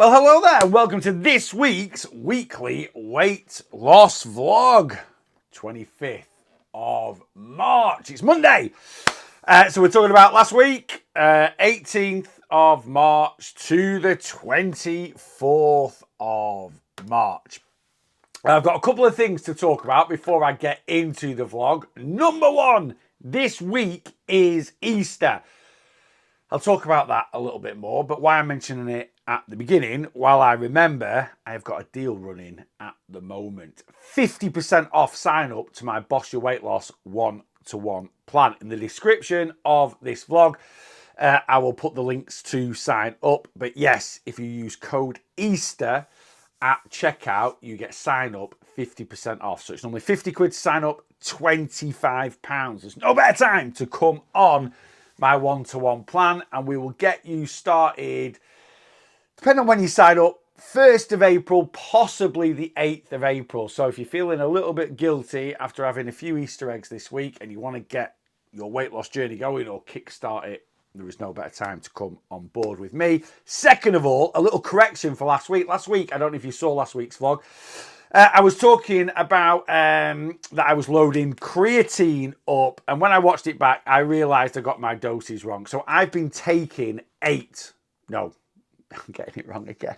Well, hello there, and welcome to this week's weekly weight loss vlog. 25th of March. It's Monday. So we're talking about last week, 18th of March to the 24th of March. I've got a couple of things to talk about before I get into the vlog. Number one, this week is Easter. I'll talk about that a little bit more, but why I'm mentioning it at the beginning, while I remember, I've got a deal running at the moment. 50% off sign up to my Boss Your Weight Loss one-to-one plan. In the description of this vlog, I will put the links to sign up. But yes, if you use code Easter at checkout, you get sign up 50% off. So it's normally 50 quid to sign up, £25. There's no better time to come on my one-to-one plan, and we will get you started, depending on when you sign up, 1st of April, possibly the 8th of April. So if you're feeling a little bit guilty after having a few Easter eggs this week and you want to get your weight loss journey going or kickstart it, there is no better time to come on board with me. Second of all, a little correction for last week. Last week, I don't know if you saw last week's vlog, I was talking about that I was loading creatine up, and when I watched it back, I realised I got my doses wrong. So I've been taking 8. No, I'm getting it wrong again.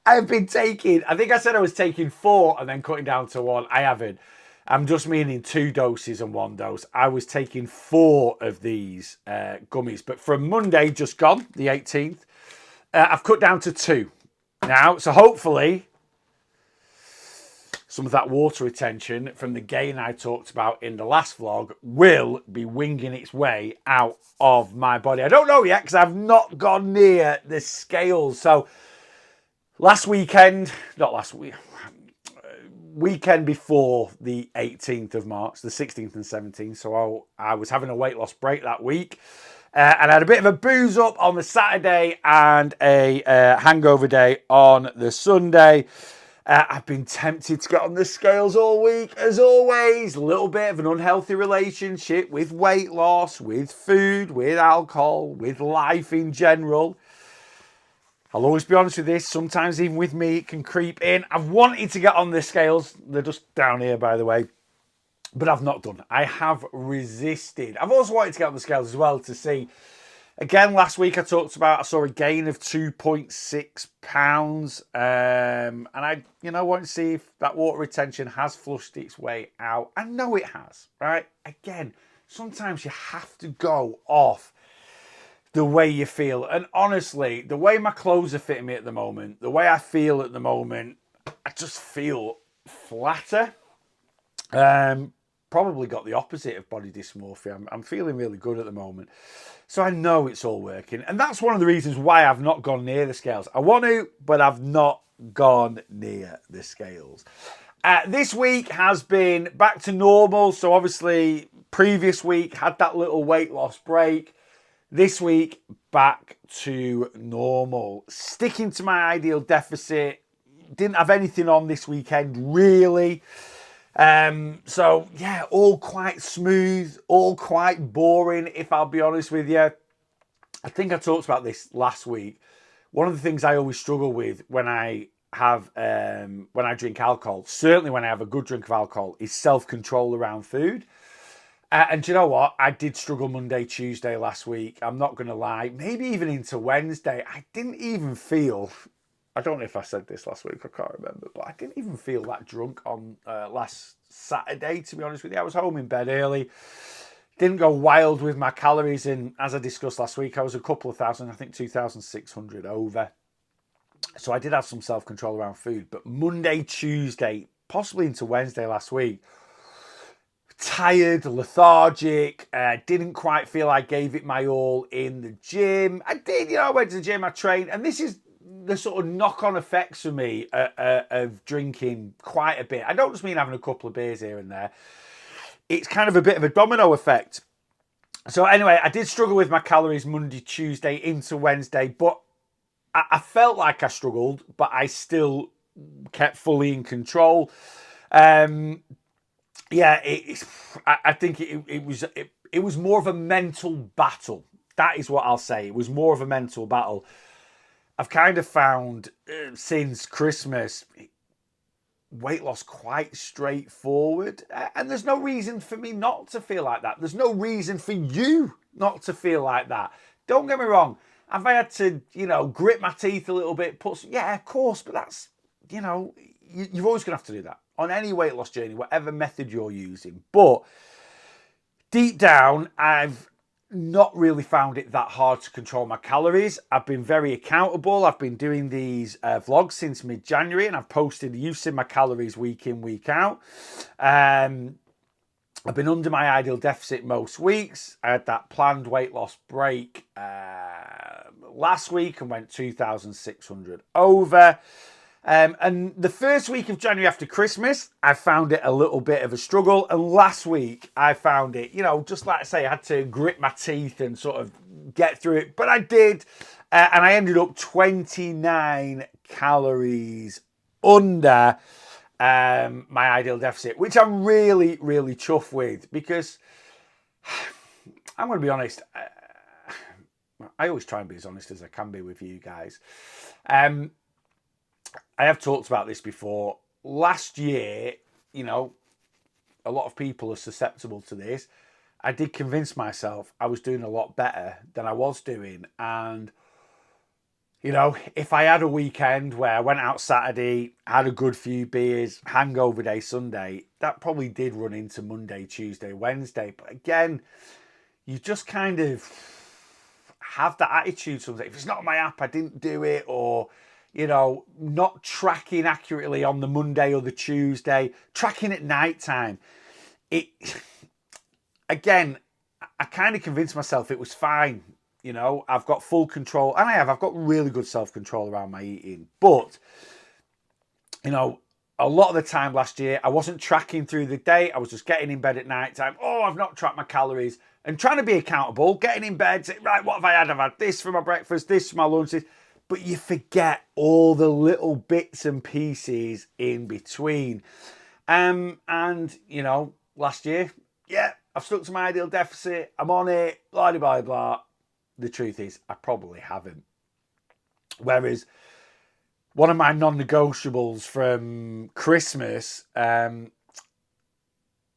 I've been taking, I think I said I was taking 4 and then cutting down to 1. I haven't. I'm just meaning 2 doses and 1 dose. I was taking 4 of these gummies, but from Monday, just gone, the 18th, I've cut down to 2 now. So hopefully some of that water retention from the gain I talked about in the last vlog will be winging its way out of my body. I don't know yet because I've not gone near the scales. So last weekend, not last week, weekend before the 18th of March, the 16th and 17th. So I was having a weight loss break that week. And I had a bit of a booze up on the Saturday and a hangover day on the Sunday. I've been tempted to get on the scales all week, as always. A little bit of an unhealthy relationship with weight loss, with food, with alcohol, with life in general. I'll always be honest with this. Sometimes even with me, it can creep in. I've wanted to get on the scales. They're just down here, by the way. But I've not done. I have resisted. I've also wanted to get on the scales as well to see. Again, last week I talked about I saw a gain of 2.6 pounds. And I, want to see if that water retention has flushed its way out. I know it has, right? Again, sometimes you have to go off the way you feel. And honestly, the way my clothes are fitting me at the moment, the way I feel at the moment, I just feel flatter. Probably got the opposite of body dysmorphia. I'm feeling really good at the moment. So I know it's all working. And that's one of the reasons why I've not gone near the scales. I want to, but I've not gone near the scales. This week has been back to normal. So obviously, previous week had that little weight loss break. This week, back to normal. Sticking to my ideal deficit. Didn't have anything on this weekend, really. So yeah, all quite smooth, all quite boring, if I'll be honest with you. I think I talked about this last week. One of the things I always struggle with when I drink alcohol, certainly when I have a good drink of alcohol, is self-control around food. And do you know what? I did struggle Monday, Tuesday last week. I'm not going to lie. Maybe even into Wednesday. I didn't even feel, I don't know if I said this last week, I can't remember, but I didn't even feel that drunk on last Saturday, to be honest with you. I was home in bed early, didn't go wild with my calories, and as I discussed last week, I was a couple of thousand, I think 2,600 over. So I did have some self-control around food, but Monday, Tuesday, possibly into Wednesday last week, tired, lethargic, didn't quite feel I gave it my all in the gym. I did, I went to the gym, I trained, and this is the sort of knock-on effects for me of drinking quite a bit. I don't just mean having a couple of beers here and there. It's kind of a bit of a domino effect. So anyway, I did struggle with my calories Monday, Tuesday into Wednesday, but I felt like I struggled, but I still kept fully in control. I think it was more of a mental battle. That is what I'll say. It was more of a mental battle. I've kind of found since Christmas weight loss quite straightforward, and there's no reason for me not to feel like that. There's no reason for you not to feel like that. Don't get me wrong. Have I had to, grit my teeth a little bit? Yeah, of course, but that's, you're always going to have to do that on any weight loss journey, whatever method you're using. But deep down, I've not really found it that hard to control my calories. I've been very accountable. I've been doing these vlogs since mid-January, and I've posted using my calories week in, week out. I've been under my ideal deficit most weeks. I had that planned weight loss break last week and went 2,600 over. And the first week of January after Christmas, I found it a little bit of a struggle. And last week, I found it, just like I say, I had to grit my teeth and sort of get through it. But I did. And I ended up 29 calories under my ideal deficit, which I'm really, really chuffed with, because I'm going to be honest. I always try and be as honest as I can be with you guys. I have talked about this before. Last year, a lot of people are susceptible to this. I did convince myself I was doing a lot better than I was doing. And, if I had a weekend where I went out Saturday, had a good few beers, hangover day Sunday, that probably did run into Monday, Tuesday, Wednesday. But again, you just kind of have that attitude sometimes. If it's not on my app, I didn't do it, or not tracking accurately on the Monday or the Tuesday, tracking at night time. Again, I kind of convinced myself it was fine. I've got full control, and I've got really good self-control around my eating. But, a lot of the time last year, I wasn't tracking through the day. I was just getting in bed at night time. Oh, I've not tracked my calories, and trying to be accountable, getting in bed, saying, right, what have I had? I've had this for my breakfast, this for my lunch, this. But you forget all the little bits and pieces in between. And, last year, I've stuck to my ideal deficit. I'm on it, blah, blah, blah. The truth is, I probably haven't. Whereas one of my non-negotiables from Christmas,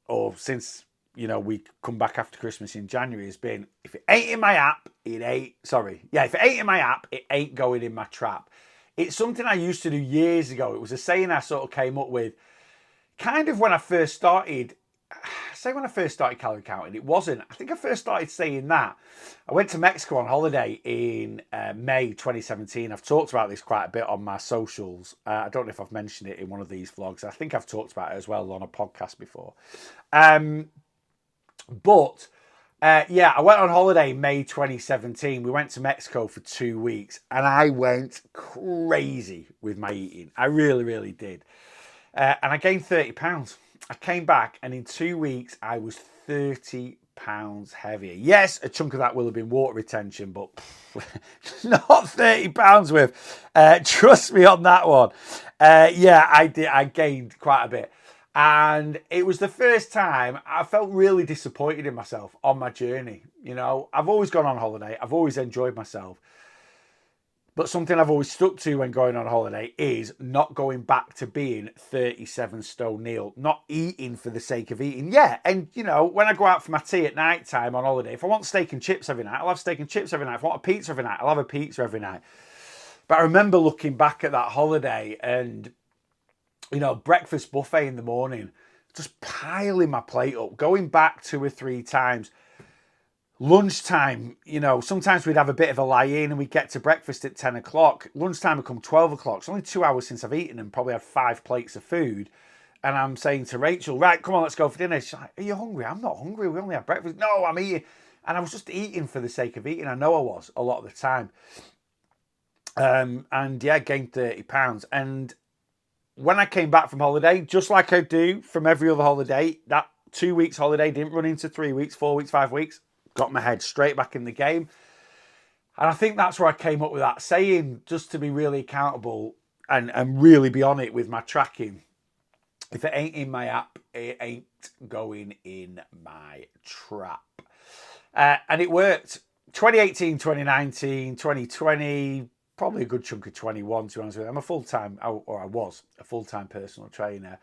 or since, we come back after Christmas in January, has been, if it ain't in my app, if it ain't in my app, it ain't going in my trap. It's something I used to do years ago. It was a saying I sort of came up with kind of when I first started. When I first started calorie counting, it wasn't. I think I first started saying that. I went to Mexico on holiday in May 2017. I've talked about this quite a bit on my socials. I don't know if I've mentioned it in one of these vlogs. I think I've talked about it as well on a podcast before. I went on holiday in May 2017. We went to Mexico for 2 weeks, and I went crazy with my eating. I really, really did. And I gained 30 pounds. I came back, and in 2 weeks, I was 30 pounds heavier. Yes, a chunk of that will have been water retention, but not 30 pounds worth. Trust me on that one. I did. I gained quite a bit. And it was the first time I felt really disappointed in myself on my journey. I've always gone on holiday. I've always enjoyed myself. But something I've always stuck to when going on holiday is not going back to being 37 stone Neil, not eating for the sake of eating. Yeah, and when I go out for my tea at night time on holiday, if I want steak and chips every night, I'll have steak and chips every night. If I want a pizza every night, I'll have a pizza every night. But I remember looking back at that holiday and, breakfast buffet in the morning, just piling my plate up, going back 2 or 3 times. Lunchtime, sometimes we'd have a bit of a lie-in and we'd get to breakfast at 10 o'clock. Lunchtime would come 12 o'clock. It's only 2 hours since I've eaten and probably had 5 plates of food. And I'm saying to Rachel, right, come on, let's go for dinner. She's like, are you hungry? I'm not hungry. We only had breakfast. No, I'm eating. And I was just eating for the sake of eating. I know I was a lot of the time. Gained 30 pounds. And when I came back from holiday, just like I do from every other holiday, that 2 weeks holiday didn't run into 3 weeks, 4 weeks, 5 weeks. Got my head straight back in the game. And I think that's where I came up with that saying, just to be really accountable and really be on it with my tracking. If it ain't in my app, it ain't going in my trap. And it worked. 2018, 2019, 2020, probably a good chunk of 21, to be honest with you. I'm a full-time, or I was a full-time personal trainer.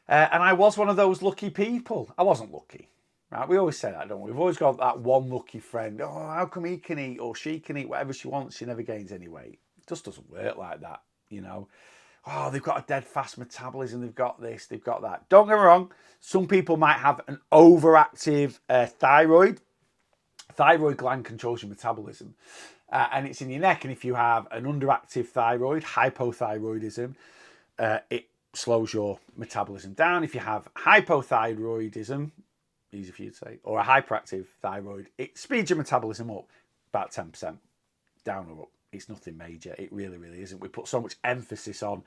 And I was one of those lucky people. I wasn't lucky. Right? We always say that, don't we? We've always got that one lucky friend. Oh, how come he can eat or she can eat whatever she wants? She never gains any weight. It just doesn't work like that, you know. Oh, they've got a dead fast metabolism. They've got this, they've got that. Don't get me wrong. Some people might have an overactive thyroid. Thyroid gland controls your metabolism. And it's in your neck. And if you have an underactive thyroid, hypothyroidism, it slows your metabolism down. If you have hypothyroidism, easy for you to say, or a hyperactive thyroid, it speeds your metabolism up about 10%, down or up. It's nothing major. It really, really isn't. We put so much emphasis on.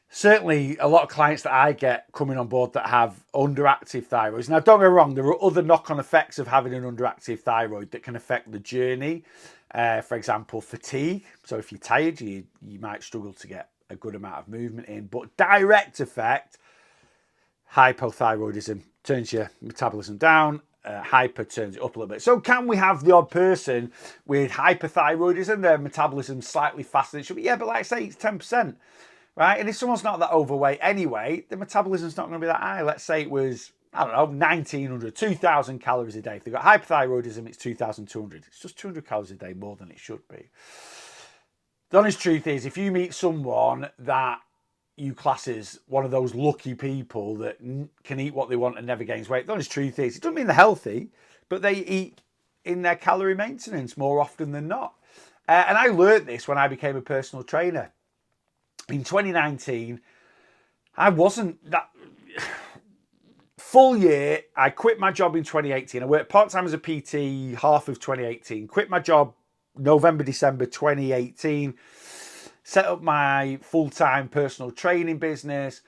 Certainly, a lot of clients that I get coming on board that have underactive thyroids. Now, don't get me wrong, there are other knock-on effects of having an underactive thyroid that can affect the journey. For example, fatigue. So if you're tired, you might struggle to get a good amount of movement in. But direct effect, hypothyroidism turns your metabolism down. Hyper turns it up a little bit. So can we have the odd person with hyperthyroidism, their metabolism slightly faster than it should be? Yeah, but like I say, it's 10%, right? And if someone's not that overweight anyway, the metabolism's not going to be that high. Let's say it was, I don't know, 1,900, 2,000 calories a day. If they've got hyperthyroidism, it's 2,200. It's just 200 calories a day more than it should be. The honest truth is, if you meet someone that you class as one of those lucky people that can eat what they want and never gains weight, the honest truth is, it doesn't mean they're healthy, but they eat in their calorie maintenance more often than not. And I learned this when I became a personal trainer. In 2019, I wasn't that full year. I quit my job in 2018. I worked part-time as a PT half of 2018. Quit my job November, December 2018. Set up my full-time personal training business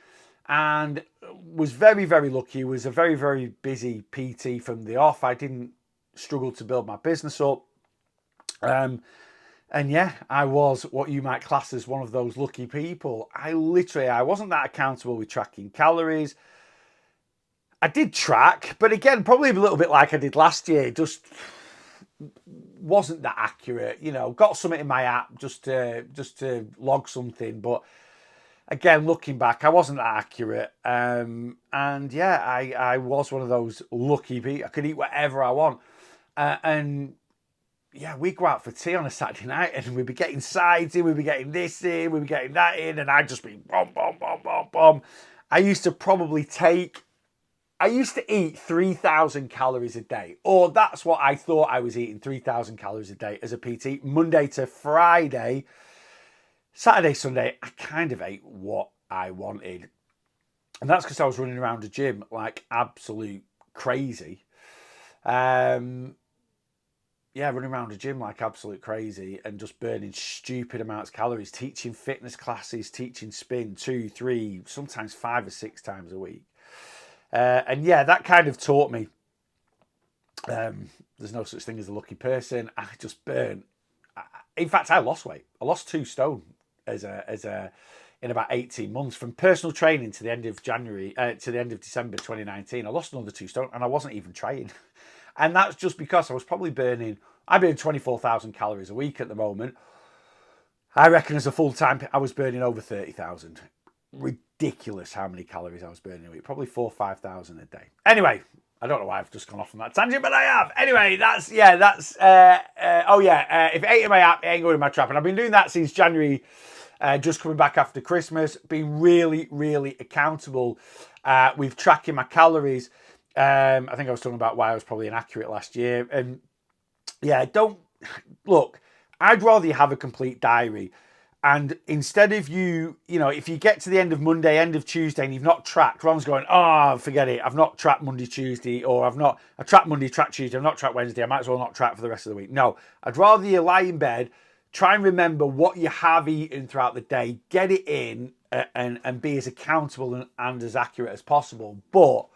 and was very, very lucky. Was a very, very busy PT from the off. I didn't struggle to build my business up. And yeah, I was what you might class as one of those lucky people. I wasn't that accountable with tracking calories. I did track, but again, probably a little bit like I did last year, just wasn't that accurate. You know, got something in my app just to log something, but again, looking back, I wasn't that accurate. And yeah, I was one of those lucky people. I could eat whatever I want. And yeah, we'd go out for tea on a Saturday night and we'd be getting sides in, we'd be getting this in, we'd be getting that in, and I'd just be bomb, bomb, bomb, bomb, bomb. I used to eat 3,000 calories a day, or that's what I thought I was eating, 3,000 calories a day as a PT, Monday to Friday. Saturday, Sunday, I kind of ate what I wanted. And that's because I was running around the gym like absolute crazy. Running around the gym like absolute crazy and just burning stupid amounts of calories, teaching fitness classes, teaching spin 2, 3, sometimes 5 or 6 times a week. And yeah, that kind of taught me there's no such thing as a lucky person. I just burned. In fact, I lost weight. I lost 2 stone in about 18 months from personal training to the end of December 2019. I lost another 2 stone and I wasn't even trying. And that's just because I was probably I burn 24,000 calories a week at the moment. I reckon as a full-time, I was burning over 30,000. Ridiculous how many calories I was burning a week. Probably 4,000 or 5,000 a day. Anyway, I don't know why I've just gone off on that tangent, but I have. Anyway, if it ain't in my app, it ain't going in my trap. And I've been doing that since January, just coming back after Christmas, being really, really accountable with tracking my calories. I think I was talking about why I was probably inaccurate last year. And yeah, I'd rather you have a complete diary. And instead of if you get to the end of Monday, end of Tuesday, and you've not tracked, Ron's going, oh, forget it. I've not tracked Monday, Tuesday, or I tracked Monday, tracked Tuesday, I've not tracked Wednesday. I might as well not track for the rest of the week. No, I'd rather you lie in bed, try and remember what you have eaten throughout the day, get it in, and be as accountable and as accurate as possible. But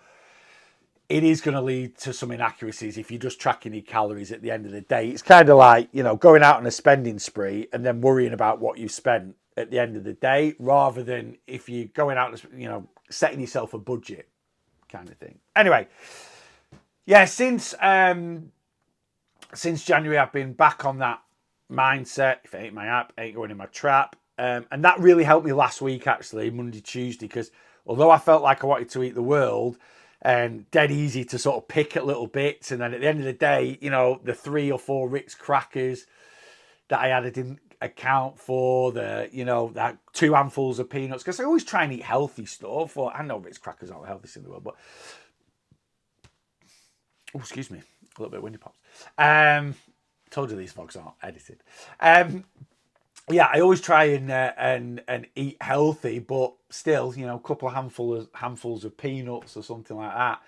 it is going to lead to some inaccuracies if you're just tracking your calories at the end of the day. It's kind of like, going out on a spending spree and then worrying about what you spent at the end of the day, rather than if you're going out, setting yourself a budget kind of thing. Anyway, yeah, since January, I've been back on that mindset. If it ain't my app, ain't going in my trap. And that really helped me last week, actually, Monday, Tuesday, because although I felt like I wanted to eat the world, and dead easy to sort of pick at little bits, and then at the end of the day, you know, the 3 or 4 Ritz crackers that I had, I didn't account for that 2 handfuls of peanuts, because I always try and eat healthy stuff. Or I know Ritz crackers aren't the healthiest in the world, but excuse me, a little bit of windy pops. Told you these vlogs aren't edited. Yeah, I always try and eat healthy, but still, you know, a couple of handfuls of peanuts or something like that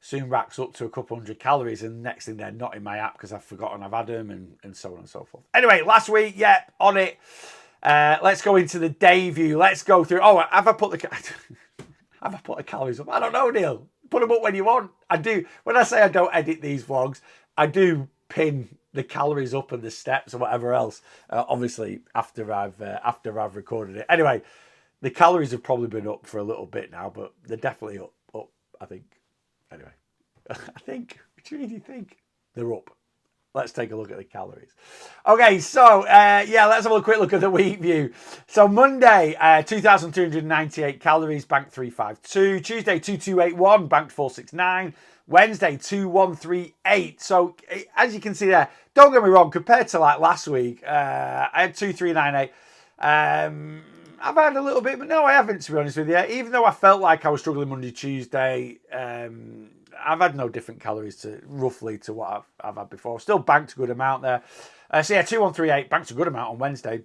soon racks up to a couple hundred calories, and next thing they're not in my app because I've forgotten I've had them, and so on and so forth. Anyway, last week, yeah, on it. Let's go into the day view. Let's go through. Oh, have I put the calories up? I don't know, Neil. Put them up when you want. I do. When I say I don't edit these vlogs, I do pin the calories up and the steps or whatever else. Obviously, after I've recorded it. Anyway, the calories have probably been up for a little bit now, but they're definitely up. I think. Anyway, I think. What do you really think? They're up. Let's take a look at the calories. Okay, so yeah, let's have a quick look at the week view. So Monday, 2,298 calories, banked 352. Tuesday, 2,281, banked 469. Wednesday, 2,138. So as you can see there, don't get me wrong, compared to like last week, I had 2,398. I've had a little bit, but no, I haven't, to be honest with you. Even though I felt like I was struggling Monday, Tuesday, I've had no different calories roughly to what I've had before. Still banked a good amount there. So yeah, 2,138, banked a good amount on Wednesday.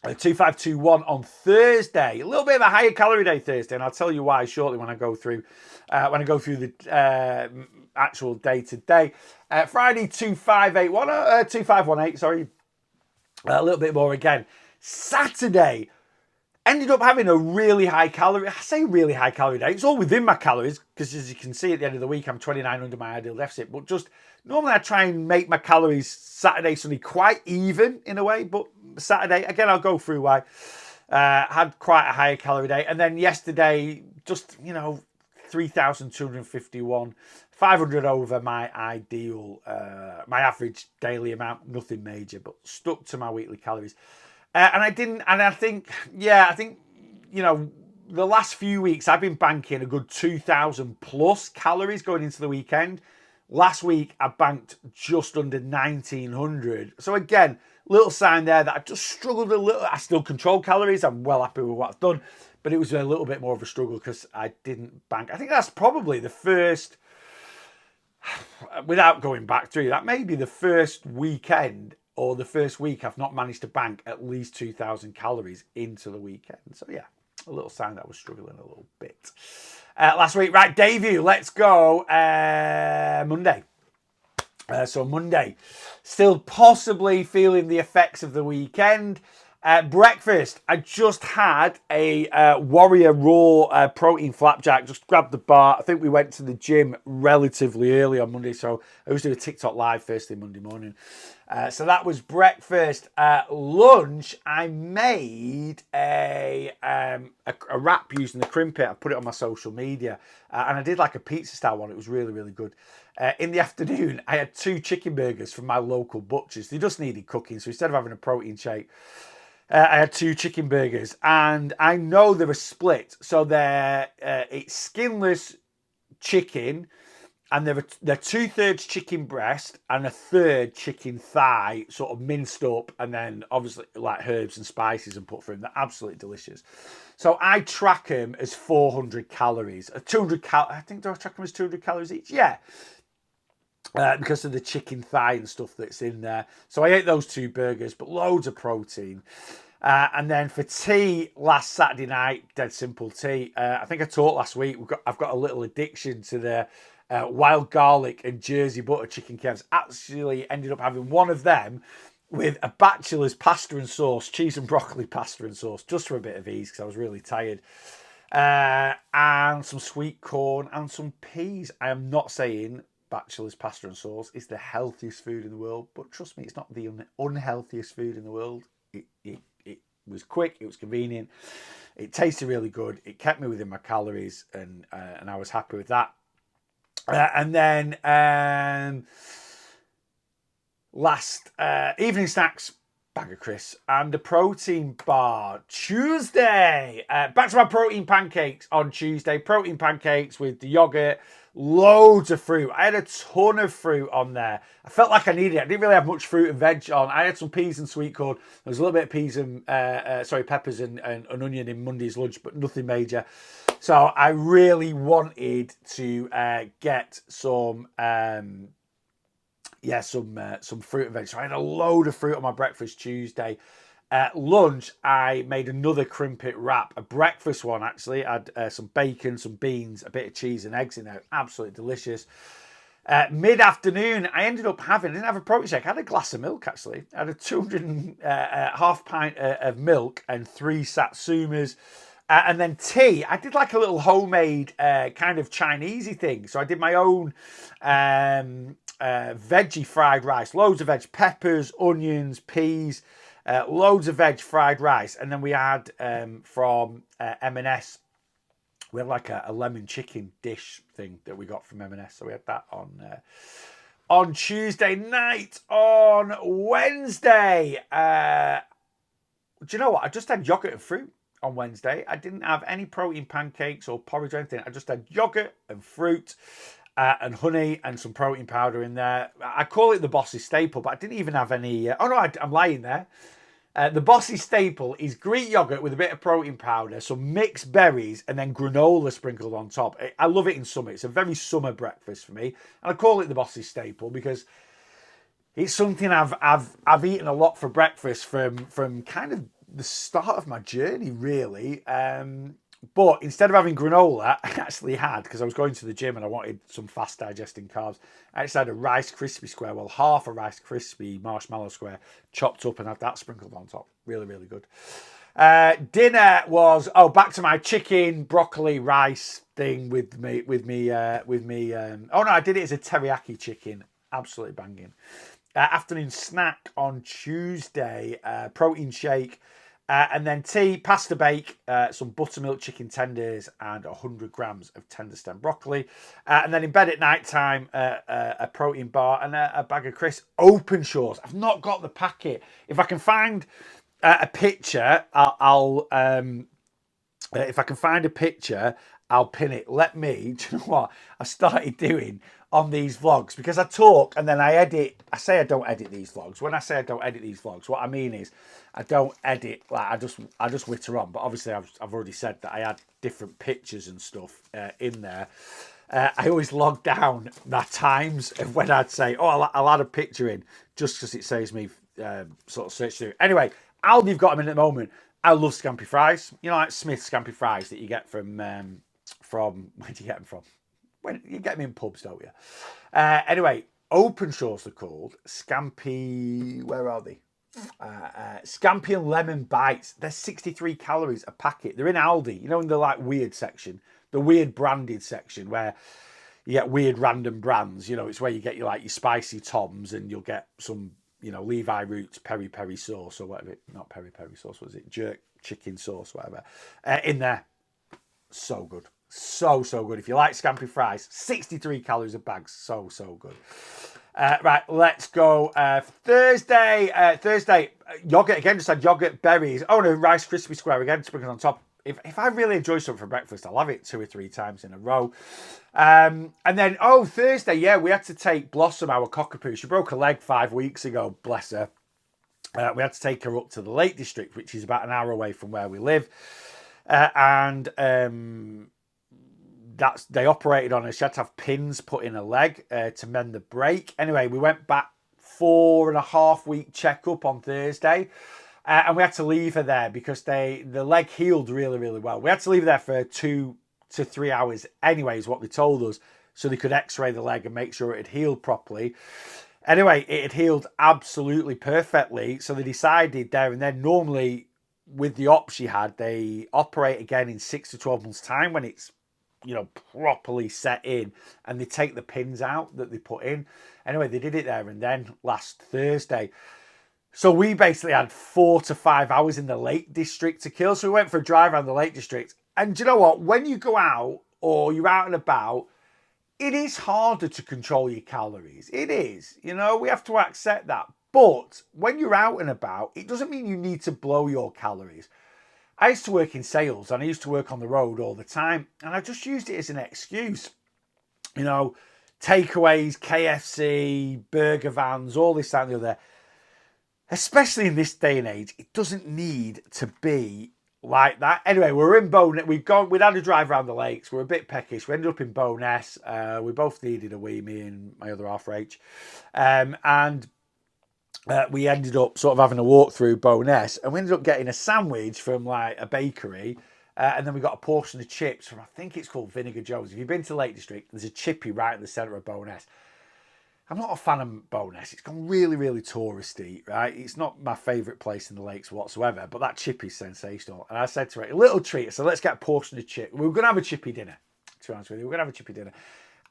2,521 on Thursday. A little bit of a higher calorie day Thursday, and I'll tell you why shortly when I go through the actual day to day. Friday, 2,518, sorry. A little bit more again. Saturday, ended up having a really high calorie. I say really high calorie day. It's all within my calories because, as you can see, at the end of the week, I'm 29 under my ideal deficit. But just normally, I try and make my calories Saturday, Sunday quite even in a way. But Saturday, again, I'll go through why. Had quite a high calorie day, and then yesterday, just 3,251, 500 over my ideal, my average daily amount. Nothing major, but stuck to my weekly calories. I think, the last few weeks I've been banking a good 2,000 plus calories going into the weekend. Last week I banked just under 1,900. So again, little sign there that I just struggled a little. I still control calories. I'm well happy with what I've done, but it was a little bit more of a struggle because I didn't bank. I think that's probably the first, without going back through, that may be the first weekend or the first week I've not managed to bank at least 2,000 calories into the weekend. So yeah, a little sign that I was struggling a little bit. Last week, right, day view, let's go. Monday. So Monday, still possibly feeling the effects of the weekend. Breakfast, I just had a Warrior Raw protein flapjack. Just grabbed the bar. I think we went to the gym relatively early on Monday, so I always do a TikTok live first thing Monday morning. So that was breakfast. Lunch, I made a wrap using the crimpet. I put it on my social media, and I did like a pizza style one. It was really, really good. In the afternoon, I had 2 chicken burgers from my local butchers. They just needed cooking, so instead of having a protein shake, I had 2 chicken burgers, and I know they're a split. So it's skinless chicken, and they're 2/3 chicken breast and 1/3 chicken thigh, sort of minced up, and then obviously like herbs and spices and put through them. They're absolutely delicious. So I track them as 400 calories. 200 I think, do I track them as 200 calories each? Yeah. Because of the chicken thigh and stuff that's in there. So I ate those 2 burgers, but loads of protein. And then for tea, last Saturday night, dead simple tea. I think I talked last week, I've got a little addiction to the wild garlic and Jersey butter chicken kebabs. Actually ended up having one of them with a bachelor's pasta and sauce, cheese and broccoli pasta and sauce, just for a bit of ease because I was really tired. And some sweet corn and some peas. I am not saying bachelor's pasta and sauce is the healthiest food in the world, but trust me, it's not the unhealthiest food in the world. It was quick, it was convenient, it tasted really good, it kept me within my calories, and I was happy with that. And then last evening snacks, bag of crisps and a protein bar. Tuesday, back to my protein pancakes on Tuesday. Protein pancakes with the yogurt, loads of fruit. I had a ton of fruit on there. I felt like I needed it. I didn't really have much fruit and veg on. I had some peas and sweet corn. There was a little bit of peas and peppers and onion in Monday's lunch, but nothing major. So I really wanted to get some fruit and veg. So I had a load of fruit on my breakfast Tuesday. At lunch, I made another crimpet wrap, a breakfast one actually. I had some bacon, some beans, a bit of cheese and eggs in there. Absolutely delicious. Mid-afternoon, I ended up I didn't have a protein shake, I had a glass of milk actually. I had a 200 half pint of milk and 3 satsumas. And then tea, I did like a little homemade kind of Chinesey thing. So I did my own veggie fried rice, loads of veg, peppers, onions, peas, loads of veg fried rice. And then we had from M&S, we had like a lemon chicken dish thing that we got from M&S. So we had that on Tuesday night. On Wednesday, do you know what? I just had yogurt and fruit on Wednesday. I didn't have any protein pancakes or porridge or anything. I just had yogurt and fruit and honey and some protein powder in there. I call it the Bossy Staple, but I didn't even have any. I'm lying there. The Bossy Staple is Greek yogurt with a bit of protein powder, some mixed berries, and then granola sprinkled on top. I love it in summer. It's a very summer breakfast for me, and I call it the Bossy Staple because it's something I've eaten a lot for breakfast from kind of the start of my journey, really. But instead of having granola, I actually had, because I was going to the gym and I wanted some fast digesting carbs, I actually had a Rice Krispie square, well, half a Rice Krispie marshmallow square chopped up and had that sprinkled on top. Really, really good. Dinner was, back to my chicken, broccoli, rice thing with me. I did it as a teriyaki chicken. Absolutely banging. Afternoon snack on Tuesday, protein shake. And then tea, pasta bake, some buttermilk chicken tenders, and 100 grams of tender stem broccoli. And then in bed at night time, a protein bar and a bag of crisps. Openshaws. I've not got the packet. If I can find a picture, if I can find a picture, I'll pin it. Do you know what I started doing on these vlogs? Because I talk and then I edit. I say I don't edit these vlogs. When I say I don't edit these vlogs, what I mean is I don't edit. Like I just witter on. But obviously I've already said that I had different pictures and stuff in there. I always log down my times of when I'd say, I'll add a picture in just because it saves me sort of search through. Anyway, Aldi've got them in at the moment. I love scampi fries. You know, like Smith's scampi fries that you get from where do you get them from? When you get them in pubs, don't you? Anyway, Openshaws are called Scampi. Where are they? Scampi and lemon bites. They're 63 calories a packet. They're in Aldi. You know, in the like weird section, the weird branded section where you get weird random brands. You know, it's where you get your spicy Toms and you'll get some, Levi Roots peri peri sauce or whatever. Not peri peri sauce, was it? Jerk chicken sauce, whatever. In there. So good. So good. If you like scampi fries, 63 calories a bag. So good. Right, let's go. Thursday, yogurt again. Just had yogurt, berries. Oh no, Rice Krispie square again, sprinkled on top. If I really enjoy something for breakfast, I'll have it 2 or 3 times in a row. And then Thursday, we had to take Blossom, our cockapoo. She broke a leg 5 weeks ago. Bless her. We had to take her up to the Lake District, which is about an hour away from where we live. They operated on her. She had to have pins put in her leg to mend the break. Anyway, we went back 4.5 week checkup on Thursday, and we had to leave her there because the leg healed really, really well. We had to leave her there for 2 to 3 hours anyway, is what they told us, so they could x-ray the leg and make sure it had healed properly. Anyway, it had healed absolutely perfectly, so they decided there and then, normally with the op she had, they operate again in 6 to 12 months time when it's properly set in, and they take the pins out that they put in. Anyway, they did it there and then last Thursday. So we basically had 4 to 5 hours in the Lake District to kill. So we went for a drive around the Lake District. And do you know what? When you go out or you're out and about, it is harder to control your calories. It is. We have to accept that. But when you're out and about, it doesn't mean you need to blow your calories. I used to work in sales and I used to work on the road all the time, and I just used it as an excuse. You know, takeaways, KFC, burger vans, all this, that, and the other. Especially in this day and age, it doesn't need to be like that. Anyway, we're in Bowness. We'd had a drive around the lakes. We're a bit peckish. We ended up in Bowness. We both needed a wee, me and my other half, Rach. And we ended up sort of having a walk through Bowness, and we ended up getting a sandwich from like a bakery. And then we got a portion of chips from, I think it's called Vinegar Joe's. If you've been to Lake District, there's a chippy right in the centre of Bowness. I'm not a fan of Bowness. It's gone really, really touristy, right? It's not my favourite place in the lakes whatsoever, but that chippy's sensational. And I said to her, a little treat. So let's get a portion of chip. We were going to have a chippy dinner, to be honest with you. We were going to have a chippy dinner.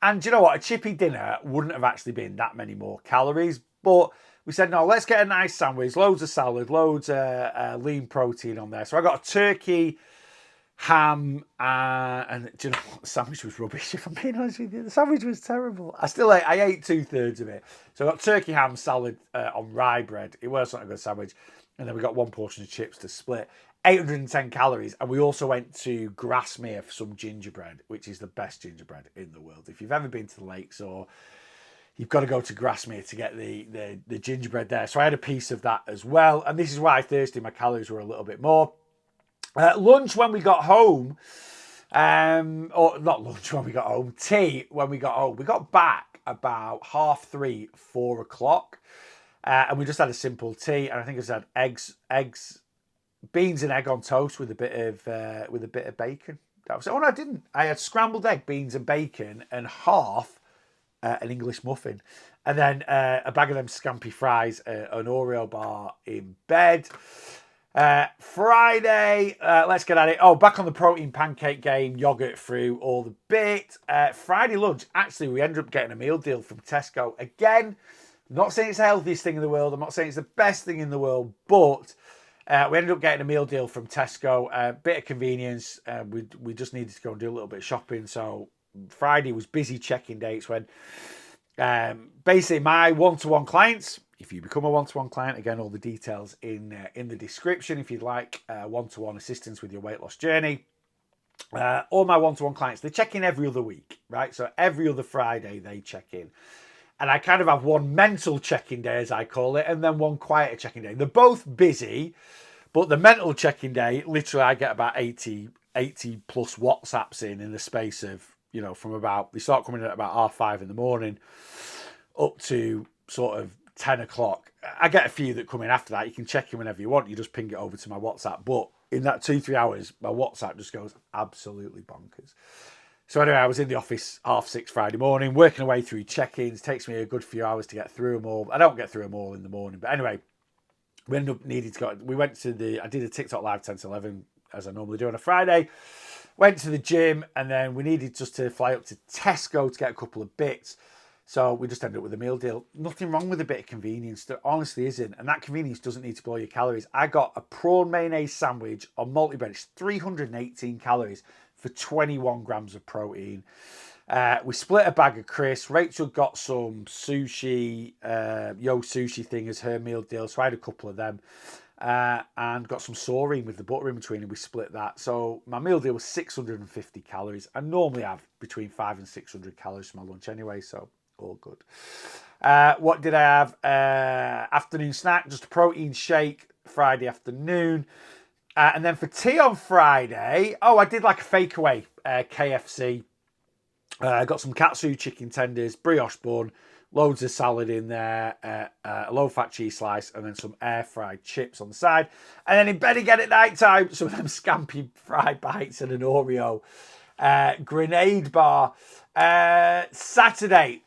And do you know what? A chippy dinner wouldn't have actually been that many more calories. But we said, no, let's get a nice sandwich, loads of salad, loads of lean protein on there. So I got a turkey, ham, and do you know what? The sandwich was rubbish, if I'm being honest with you. The sandwich was terrible. I ate 2/3 of it. So I got turkey, ham, salad on rye bread. It was not a good sandwich. And then we got one portion of chips to split. 810 calories. And we also went to Grasmere for some gingerbread, which is the best gingerbread in the world. If you've ever been to the lakes, or you've got to go to Grasmere to get the gingerbread there. So I had a piece of that as well. And this is why Thursday my calories were a little bit more. Lunch when we got home, or not lunch when we got home, tea when we got home. We got back about 3:30, 4 o'clock, and we just had a simple tea. And I think I just had eggs, beans and egg on toast with a bit of bacon. That was, oh no, I didn't. I had scrambled egg, beans and bacon, and half an English muffin, and then a bag of them scampi fries, an Oreo bar in bed. Friday, let's get at it. Oh, back on the protein pancake game, yogurt through all the bit. Friday lunch, actually, we ended up getting a meal deal from Tesco. Again, I'm not saying it's the healthiest thing in the world. I'm not saying it's the best thing in the world, but we ended up getting a meal deal from Tesco. A bit of convenience. We just needed to go and do a little bit of shopping. So Friday was busy checking dates when basically my one-to-one clients, if you become a one-to-one client, again, all the details in the description. If you'd like one-to-one assistance with your weight loss journey, all my one-to-one clients, they check in every other week, right? So every other Friday they check in. And I kind of have one mental check-in day, as I call it, and then one quieter check-in day. They're both busy, but the mental check-in day, literally I get about 80 plus WhatsApps in the space of, you know, from about, they start coming in at about 5:30 in the morning up to sort of 10 o'clock. I get a few that come in after that. You can check in whenever you want. You just ping it over to my WhatsApp. But in that 2-3 hours, my WhatsApp just goes absolutely bonkers. So anyway, I was in the office 5:30 Friday morning, working away through check-ins. Takes me a good few hours to get through them all. I don't get through them all in the morning. But anyway, we ended up needing to go. We went to I did a TikTok live 10 to 11, as I normally do on a Friday. Went to the gym, and then we needed just to fly up to Tesco to get a couple of bits. So we just ended up with a meal deal. Nothing wrong with a bit of convenience. There honestly isn't. And that convenience doesn't need to blow your calories. I got a prawn mayonnaise sandwich on multi-bread. It's 318 calories for 21 grams of protein. We split a bag of crisps. Rachel got some sushi, Yo Sushi thing as her meal deal. So I had a couple of them. And got some saurine with the butter in between, and we split that. So my meal deal was 650 calories. I normally have between 500 and 600 calories for my lunch anyway, so all good. What did I have? Afternoon snack, just a protein shake Friday afternoon. And then for tea on Friday, I did like a fake away KFC. I got some katsu chicken tenders, brioche bun, loads of salad in there, a low-fat cheese slice, and then some air-fried chips on the side. And then in bed again at night time, some of them scampi fried bites and an Oreo grenade bar. Saturday,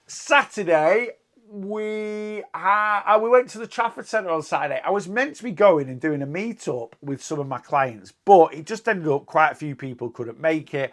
we went to the Trafford Centre on Saturday. I was meant to be going and doing a meet-up with some of my clients, but it just ended up quite a few people couldn't make it.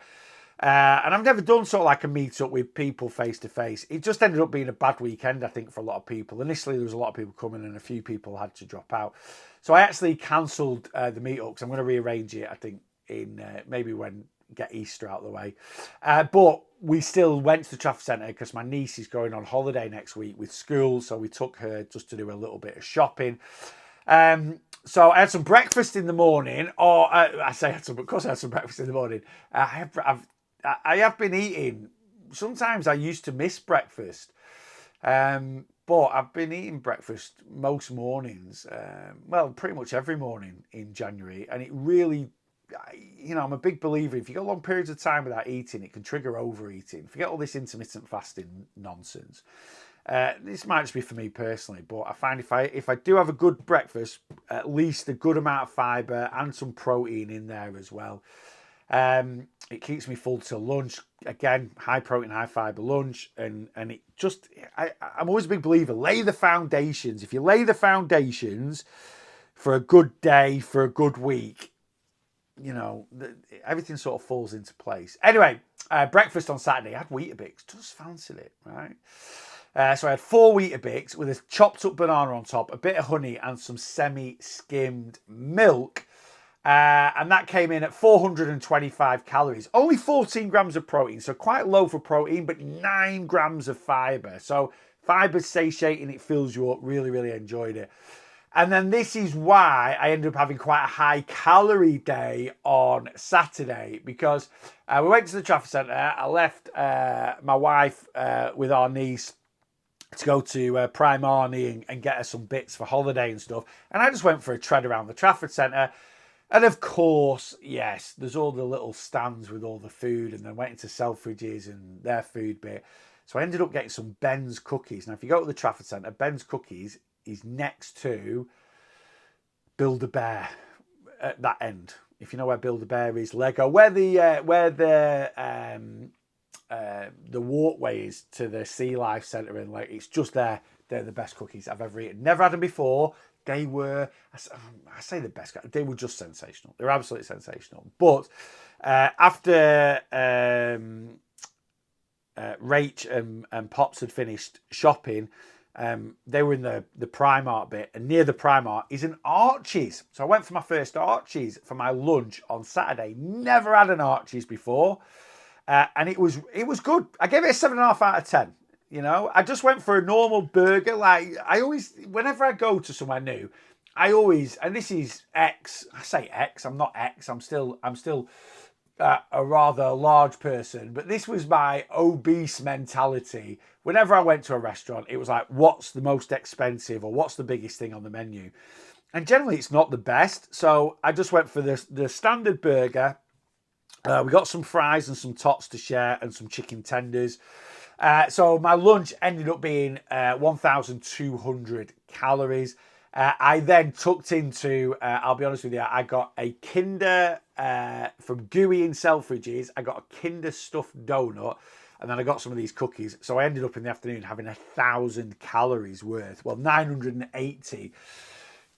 And I've never done sort of like a meet-up with people face-to-face. It just ended up being a bad weekend, I think, for a lot of people. Initially, there was a lot of people coming and a few people had to drop out. So I actually cancelled the meet-up because I'm going to rearrange it, I think, in maybe when get Easter out of the way. But we still went to the Trafford Centre because my niece is going on holiday next week with school. So we took her just to do a little bit of shopping. So I had some breakfast in the morning, or I say I had some, of course I had some breakfast in the morning. I have been eating. Sometimes I used to miss breakfast, but I've been eating breakfast most mornings. Well, pretty much every morning in January, and it really, I'm a big believer. If you go long periods of time without eating, it can trigger overeating. Forget all this intermittent fasting nonsense. This might just be for me personally, but I find if I do have a good breakfast, at least a good amount of fibre and some protein in there as well. It keeps me full till lunch. Again, high protein, high fibre lunch, and it just I'm always a big believer. Lay the foundations. If you lay the foundations for a good day, for a good week, everything sort of falls into place. Anyway, breakfast on Saturday, I had Weetabix. Just fancied it, right? So I had 4 Weetabix with a chopped up banana on top, a bit of honey, and some semi-skimmed milk. And that came in at 425 calories. Only 14 grams of protein, so quite low for protein, but 9 grams of fibre. So fiber's satiating, it fills you up. Really, really enjoyed it. And then this is why I ended up having quite a high calorie day on Saturday, because we went to the Trafford Centre. I left my wife with our niece to go to Primarni and get her some bits for holiday and stuff. And I just went for a tread around the Trafford Centre. And of course, yes, there's all the little stands with all the food, and then went into Selfridges and their food bit. So I ended up getting some Ben's cookies. Now, if you go to the Trafford Centre, Ben's cookies is next to Build-A-Bear at that end. If you know where Build-A-Bear is, Lego, where the walkway is to the Sea Life Centre, and like it's just there. They're the best cookies I've ever eaten. Never had them before. They were, I say the best. They were just sensational. They're absolutely sensational. But after Rach and Pops had finished shopping, they were in the Primark bit, and near the Primark is an Archie's. So I went for my first Archie's for my lunch on Saturday. Never had an Archie's before, and it was good. I gave it a 7.5 out of 10. I just went for a normal burger. Like I always, whenever I go to somewhere new, and this is X. I say X. I'm not X. I'm still a rather large person. But this was my obese mentality. Whenever I went to a restaurant, it was like, what's the most expensive or what's the biggest thing on the menu? And generally, it's not the best. So I just went for the standard burger. We got some fries and some tots to share and some chicken tenders. So my lunch ended up being 1,200 calories. I then tucked into, I'll be honest with you, I got a Kinder from Gooey in Selfridges. I got a Kinder stuffed donut, and then I got some of these cookies. So I ended up in the afternoon having 1,000 calories worth. Well, 980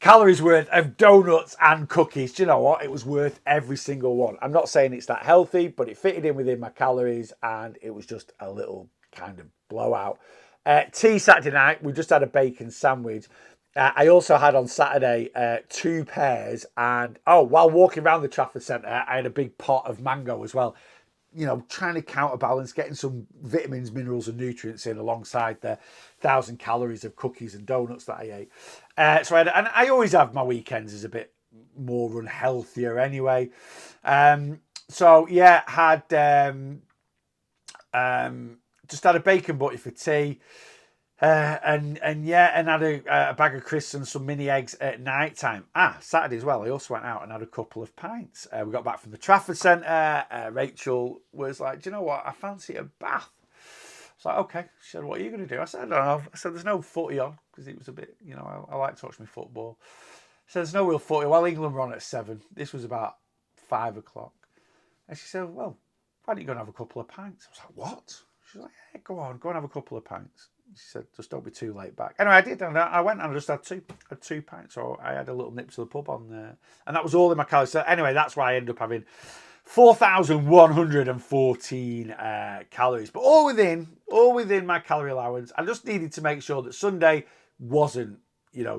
calories worth of donuts and cookies. Do you know what? It was worth every single one. I'm not saying it's that healthy, but it fitted in within my calories, and it was just a little kind of blowout. Tea Saturday night, we just had a bacon sandwich. I also had on Saturday 2 pears, and while walking around the Trafford Centre, I had a big pot of mango as well. Trying to counterbalance, getting some vitamins, minerals, and nutrients in alongside the 1,000 calories of cookies and donuts that I ate. So I always have my weekends as a bit more unhealthier anyway. So yeah, had just had a bacon butty for tea, and had a bag of crisps and some mini eggs at night time. Saturday as well, I also went out and had a couple of pints. We got back from the Trafford Centre. Rachel was like, do you know what? I fancy a bath. I was like, okay. She said, what are you going to do? I said, I don't know. I said, there's no footy on, because it was a bit, I like to watch my football. I said, there's no real footy. Well, England were on at 7. This was about 5 o'clock. And she said, well, why don't you go and have a couple of pints? I was like, what? She was like, yeah, go on have a couple of pints. She said, just don't be too late back. Anyway, I did. And I went and I just had 2 pints. So I had a little nip to the pub on there. And that was all in my calories. So anyway, that's why I ended up having 4,114 calories. But all within my calorie allowance. I just needed to make sure that Sunday wasn't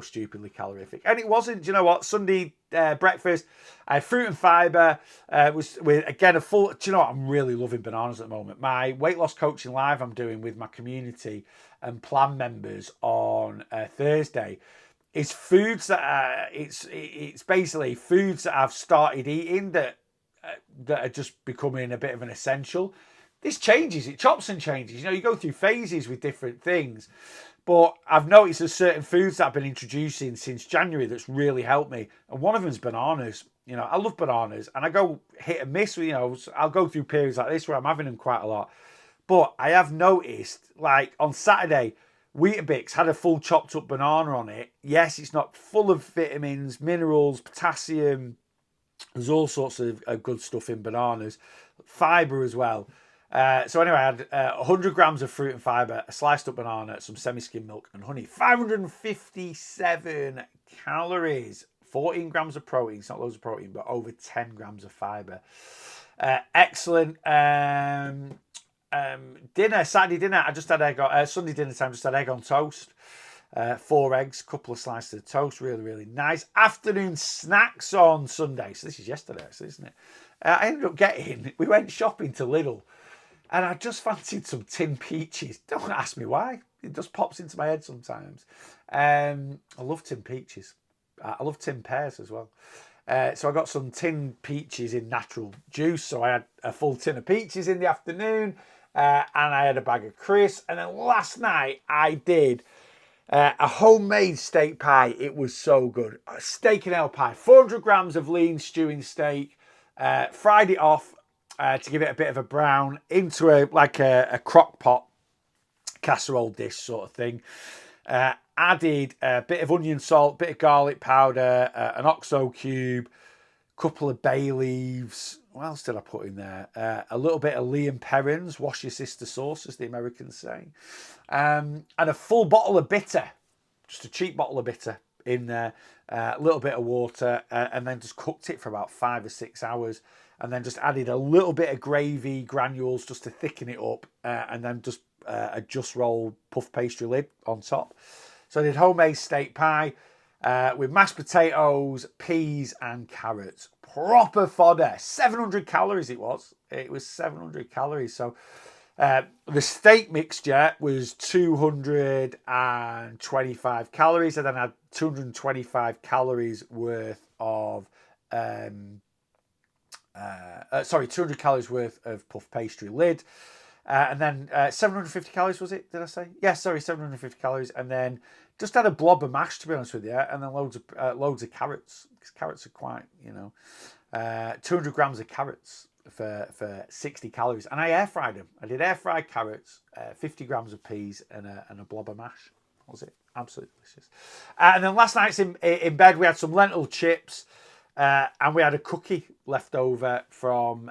stupidly calorific. And it wasn't. Do you know what? Sunday breakfast, I had fruit and fibre. Was with, again, a full... Do you know what? I'm really loving bananas at the moment. My weight loss coaching live I'm doing with my community and plan members on Thursday is foods that it's basically foods that I've started eating that are just becoming a bit of an essential. This changes, it chops and changes. You go through phases with different things. But I've noticed there's certain foods that I've been introducing since January that's really helped me. And one of them is bananas. I love bananas. And I go hit and miss. I'll go through periods like this where I'm having them quite a lot. But I have noticed, like on Saturday, Weetabix had a full chopped up banana on it. Yes, it's not full of vitamins, minerals, potassium. There's all sorts of good stuff in bananas. Fibre as well. So anyway, I had 100 grams of fruit and fibre, a sliced up banana, some semi-skim milk and honey. 557 calories. 14 grams of protein. It's not loads of protein, but over 10 grams of fibre. Excellent. Dinner, Saturday dinner, I just had egg on... Sunday dinner time, just had egg on toast. 4 eggs, couple of slices of toast. Really, really nice. Afternoon snacks on Sunday. So this is yesterday, actually, isn't it? I ended up we went shopping to Lidl. And I just fancied some tin peaches. Don't ask me why. It just pops into my head sometimes. I love tin peaches. I love tin pears as well. So I got some tin peaches in natural juice. So I had a full tin of peaches in the afternoon. And I had a bag of crisps. And then last night I did a homemade steak pie. It was so good. A steak and ale pie. 400 grams of lean stewing steak. Fried it off. To give it a bit of a brown into a crock pot casserole dish sort of thing. Added a bit of onion salt, bit of garlic powder, an OXO cube, couple of bay leaves. What else did I put in there? A little bit of Liam Perrins, wash your sister sauce, as the Americans say. And a full bottle of bitter, just a cheap bottle of bitter in there. A little bit of water, and then just cooked it for about 5 or 6 hours. And then just added a little bit of gravy granules just to thicken it up. And then just a Just Roll puff pastry lid on top. So I did homemade steak pie with mashed potatoes, peas and carrots. Proper fodder. 700 calories it was. It was 700 calories. So the steak mixture was 225 calories. And then I had 225 calories worth of... 200 calories worth of puff pastry lid. And then 750 calories, was it? Did I say? Yeah, sorry, 750 calories. And then just had a blob of mash, to be honest with you. And then loads of carrots. Because carrots are quite, 200 grams of carrots for 60 calories. And I air fried them. I did air fried carrots, 50 grams of peas and a blob of mash. What was it? Absolutely delicious. And then last night's in bed, we had some lentil chips. And we had a cookie left over from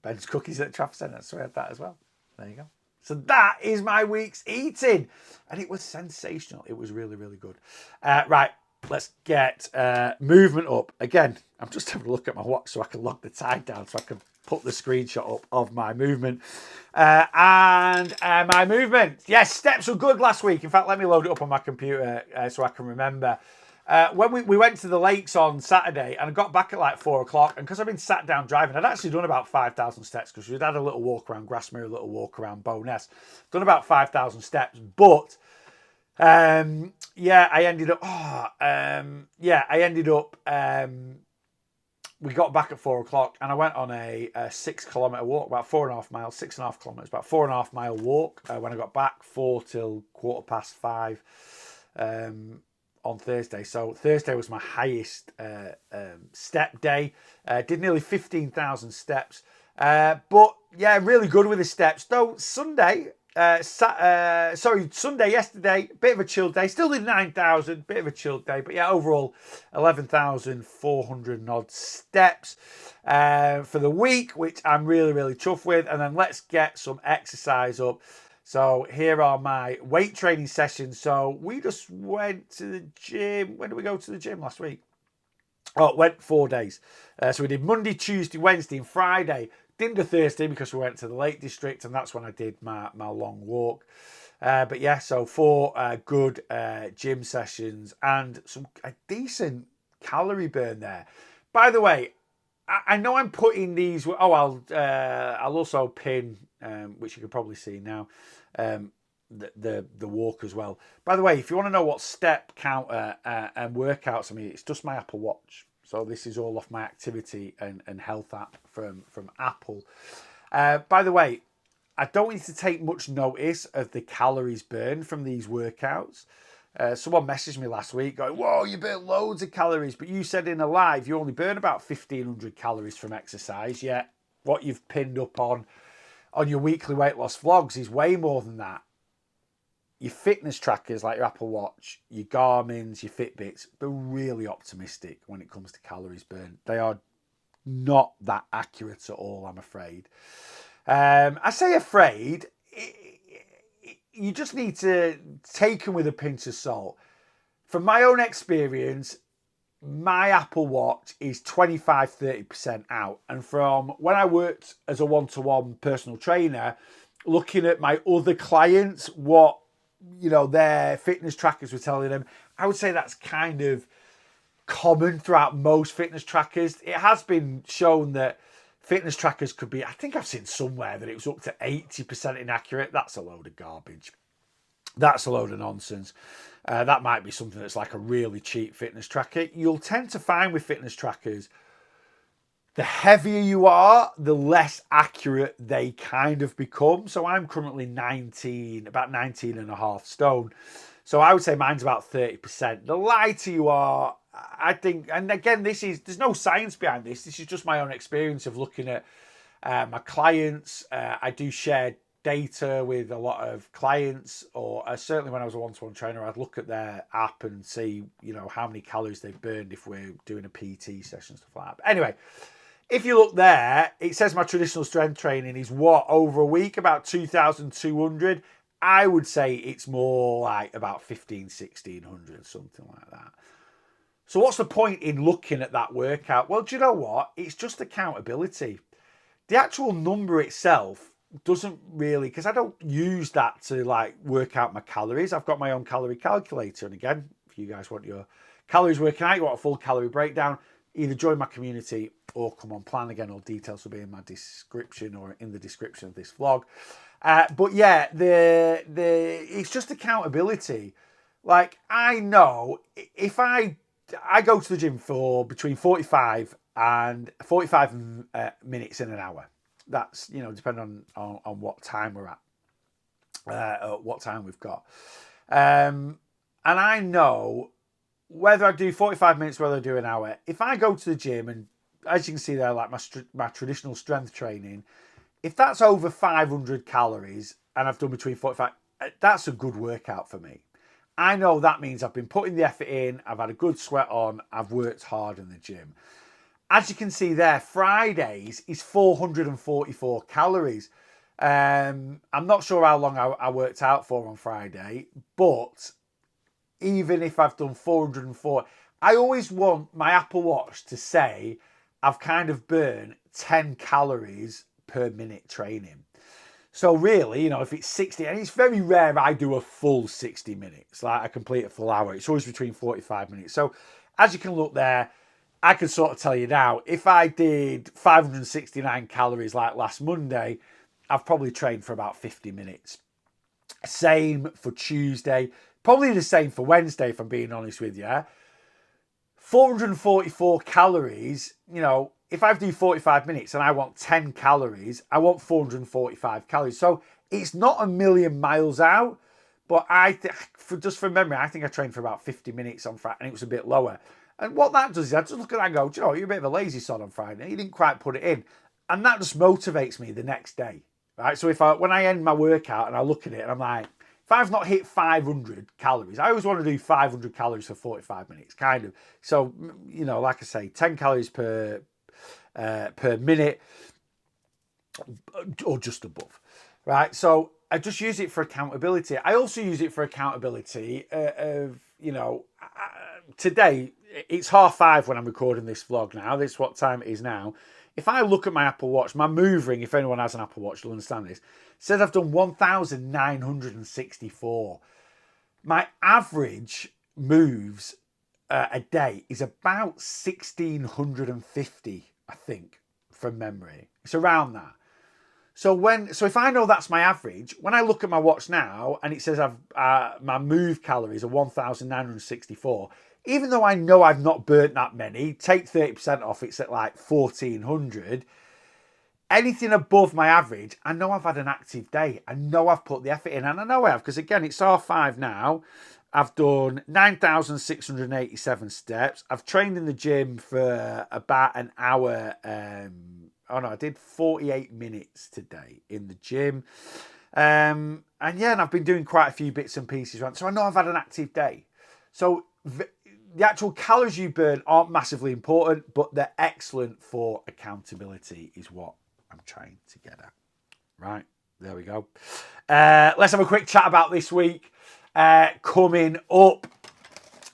Ben's Cookies at Trafford Centre. So we had that as well. There you go. So that is my week's eating. And it was sensational. It was really, really good. Right, let's get movement up. Again, I'm just having a look at my watch so I can log the time down so I can put the screenshot up of my movement. And my movement. Yes, steps were good last week. In fact, let me load it up on my computer so I can remember. When we went to the lakes on Saturday and I got back at like 4 o'clock, and because I've been sat down driving, I'd actually done about 5,000 steps because we'd had a little walk around Grasmere, a little walk around Bowness. Done about 5,000 steps, but I ended up, we got back at 4 o'clock and I went on a 6 kilometre walk, about 4.5 miles, 6.5 kilometres, about 4.5 mile walk when I got back, 4 till 5:15. On Thursday. So Thursday was my highest step day. Did nearly 15,000 steps. But yeah, really good with the steps. Though Sunday yesterday, bit of a chilled day. Still did 9,000, bit of a chilled day. But yeah, overall 11,400 odd steps for the week, which I'm really, really chuffed with. And then let's get some exercise up. So here are my weight training sessions. So we just went to the gym. When did we go to the gym last week? Oh, went 4 days. So we did Monday, Tuesday, Wednesday and Friday. Didn't do Thursday because we went to the Lake District and that's when I did my long walk. But yeah, so 4 good gym sessions and a decent calorie burn there. By the way, I know I'm putting these. Oh, I'll also pin, which you can probably see now, the walk as well. By the way, if you want to know what step counter and workouts, I mean, it's just my Apple Watch. So this is all off my activity and health app from Apple. By the way, I don't need to take much notice of the calories burned from these workouts. Someone messaged me last week going, whoa, you burn loads of calories, but you said in a live you only burn about 1,500 calories from exercise, yet what you've pinned up on your weekly weight loss vlogs is way more than that. Your fitness trackers like your Apple Watch, your Garmin's, your Fitbits, they're really optimistic when it comes to calories burned. They are not that accurate at all, I'm afraid. I say afraid, you just need to take them with a pinch of salt. From my own experience, my Apple Watch is 25-30% out. And from when I worked as a one-to-one personal trainer, looking at my other clients, what their fitness trackers were telling them, I would say that's kind of common throughout most fitness trackers. It has been shown that fitness trackers could be, I think I've seen somewhere that it was up to 80% inaccurate. That's a load of garbage. That's a load of nonsense. That might be something that's like a really cheap fitness tracker. You'll tend to find with fitness trackers, the heavier you are, the less accurate they kind of become. So I'm currently about 19 and a half stone. So I would say mine's about 30%. The lighter you are, I think, and again, there's no science behind this. This is just my own experience of looking at my clients. I do share data with a lot of clients, or certainly when I was a one-to-one trainer, I'd look at their app and see, how many calories they've burned if we're doing a PT session, stuff like that. But anyway, if you look there, it says my traditional strength training is over a week, about 2,200. I would say it's more like about 1,500-1,600, something like that. So what's the point in looking at that workout? Well, do you know what? It's just accountability. The actual number itself doesn't really, because I don't use that to work out my calories. I've got my own calorie calculator. And again, if you guys want your calories working out, you want a full calorie breakdown, either join my community or come on plan. Again, all details will be in my description or in the description of this vlog. But yeah, it's just accountability. I know if I go to the gym for between 45 minutes in an hour. That's, depending on what time we're at, what time we've got. And I know whether I do 45 minutes, whether I do an hour, if I go to the gym and, as you can see there, like my traditional strength training, if that's over 500 calories and I've done between 45, that's a good workout for me. I know that means I've been putting the effort in, I've had a good sweat on, I've worked hard in the gym. As you can see there, Fridays is 444 calories. I'm not sure how long I worked out for on Friday, but even if I've done 404, I always want my Apple Watch to say I've kind of burned 10 calories per minute training. So really, if it's 60, and it's very rare I do a full 60 minutes, like I complete a full hour. It's always between 45 minutes. So as you can look there, I can sort of tell you now, if I did 569 calories like last Monday, I've probably trained for about 50 minutes. Same for Tuesday. Probably the same for Wednesday, if I'm being honest with you. 444 calories, if I do 45 minutes and I want 10 calories, I want 445 calories. So it's not a million miles out, but just from memory, I think I trained for about 50 minutes on Friday and it was a bit lower. And what that does is I just look at that and go, do you know, you're a bit of a lazy sod on Friday. You didn't quite put it in. And that just motivates me the next day, right? So when I end my workout and I look at it and I'm like, if I've not hit 500 calories, I always want to do 500 calories for 45 minutes, kind of. So, like I say, 10 calories per minute or just above, right? So I just use it for accountability. I also use it for accountability of, today, it's 5:30 when I'm recording this vlog now. This is what time it is now. if I look at my Apple Watch, my move ring, if anyone has an Apple Watch, you'll understand this, says I've done 1,964. My average moves a day is about 1,650, I think, from memory. It's around that. So if I know that's my average, when I look at my watch now and it says my move calories are 1,964, even though I know I've not burnt that many, take 30% off, it's at like 1,400. Anything above my average, I know I've had an active day. I know I've put the effort in, and I know I have, because again, it's R5 now. I've done 9,687 steps. I've trained in the gym for about an hour. I did 48 minutes today in the gym. And I've been doing quite a few bits and pieces around. So I know I've had an active day. So the actual calories you burn aren't massively important, but they're excellent for accountability is what I'm trying to get at. Right, there we go. Let's have a quick chat about this week coming up.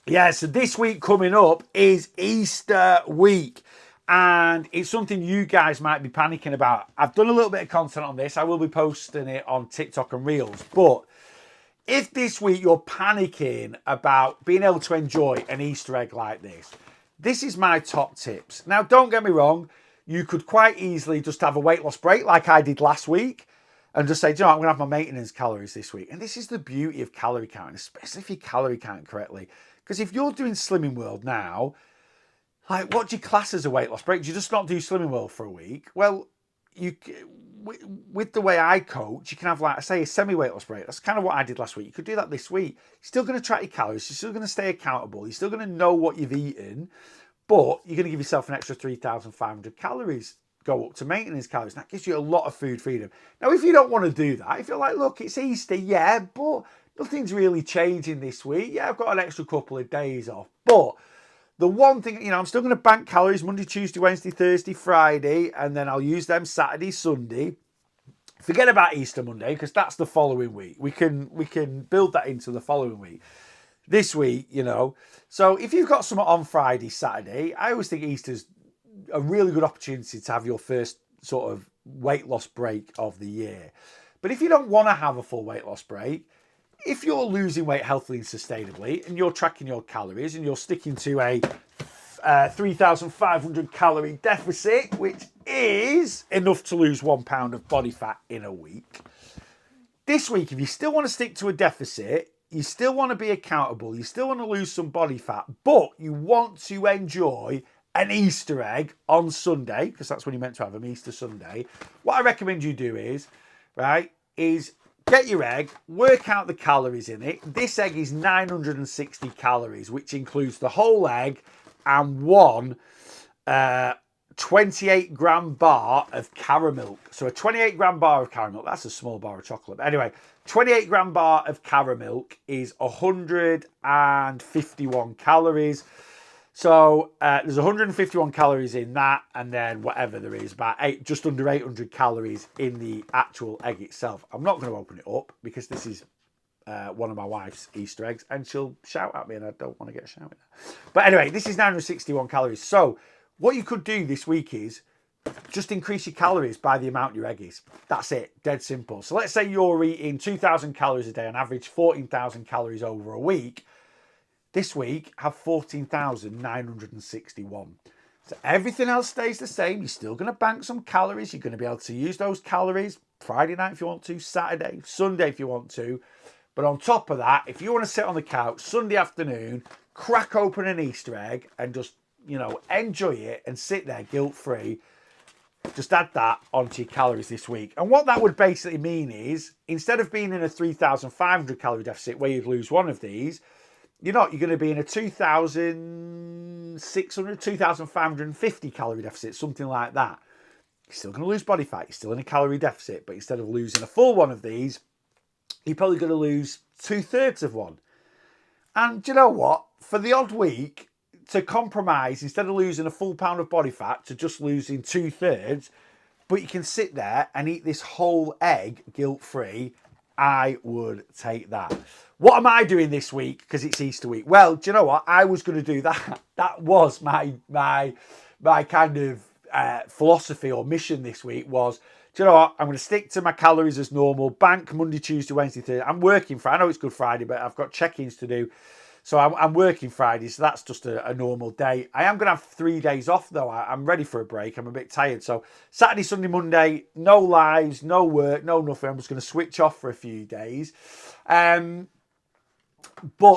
Yeah, so this week coming up is Easter week. And it's something you guys might be panicking about. I've done a little bit of content on this. I will be posting it on TikTok and Reels. But if this week you're panicking about being able to enjoy an Easter egg like this is my top tips. Now, don't get me wrong. You could quite easily just have a weight loss break like I did last week and just say, do you know what, I'm going to have my maintenance calories this week. And this is the beauty of calorie counting, especially if you calorie count correctly. Because if you're doing Slimming World now, like, what do you class as a weight loss break? Do you just not do Slimming World for a week? Well, with the way I coach, you can have, like I say, a semi-weight loss break. That's kind of what I did last week. You could do that this week. You're still going to track your calories. You're still going to stay accountable. You're still going to know what you've eaten, but you're going to give yourself an extra 3,500 calories. Go up to maintenance calories. That gives you a lot of food freedom. Now, if you don't want to do that, if you're like, look, it's Easter, yeah, but nothing's really changing this week. Yeah, I've got an extra couple of days off, but the one thing, I'm still going to bank calories Monday, Tuesday, Wednesday, Thursday, Friday, and then I'll use them Saturday, Sunday. Forget about Easter Monday, because that's the following week. We can build that into the following week. This week, So if you've got something on Friday, Saturday, I always think Easter's a really good opportunity to have your first sort of weight loss break of the year. But if you don't want to have a full weight loss break, if you're losing weight healthily and sustainably and you're tracking your calories and you're sticking to a 3,500 calorie deficit, which is enough to lose 1 pound of body fat in a week, this week, if you still want to stick to a deficit, you still want to be accountable, you still want to lose some body fat, but you want to enjoy an Easter egg on Sunday, because that's when you're meant to have them, Easter Sunday, what I recommend you do is get your egg, work out the calories in it. This egg is 960 calories, which includes the whole egg and one 28 gram bar of caramel. So a 28 gram bar of caramel, that's a small bar of chocolate. But anyway, 28 gram bar of caramel is 151 calories. So there's 151 calories in that, and then whatever there is, just under 800 calories in the actual egg itself. I'm not going to open it up because this is one of my wife's Easter eggs, and she'll shout at me, and I don't want to get shouted at. But anyway, this is 961 calories. So what you could do this week is just increase your calories by the amount your egg is. That's it, dead simple. So let's say you're eating 2,000 calories a day on average, 14,000 calories over a week. This week, have 14,961. So everything else stays the same. You're still going to bank some calories. You're going to be able to use those calories Friday night if you want to, Saturday, Sunday if you want to. But on top of that, if you want to sit on the couch Sunday afternoon, crack open an Easter egg and just, enjoy it and sit there guilt-free, just add that onto your calories this week. And what that would basically mean is, instead of being in a 3,500 calorie deficit where you'd lose one of these, you're going to be in a 2,600, 2,550 calorie deficit, something like that. You're still going to lose body fat. You're still in a calorie deficit, but instead of losing a full one of these, you're probably going to lose 2/3 of one. And do you know what? For the odd week, to compromise, instead of losing a full pound of body fat to just losing 2/3, but you can sit there and eat this whole egg guilt-free, I would take that. What am I doing this week because it's Easter week? Well, do you know what? I was going to do that. That was my kind of philosophy or mission this week was, do you know what? I'm going to stick to my calories as normal. Bank Monday, Tuesday, Wednesday, Thursday. I'm working Friday. I know it's Good Friday, but I've got check-ins to do. So I'm working Friday, so that's just a normal day. I am going to have 3 days off, though. I'm ready for a break. I'm a bit tired. So Saturday, Sunday, Monday, no lives, no work, no nothing. I'm just going to switch off for a few days. But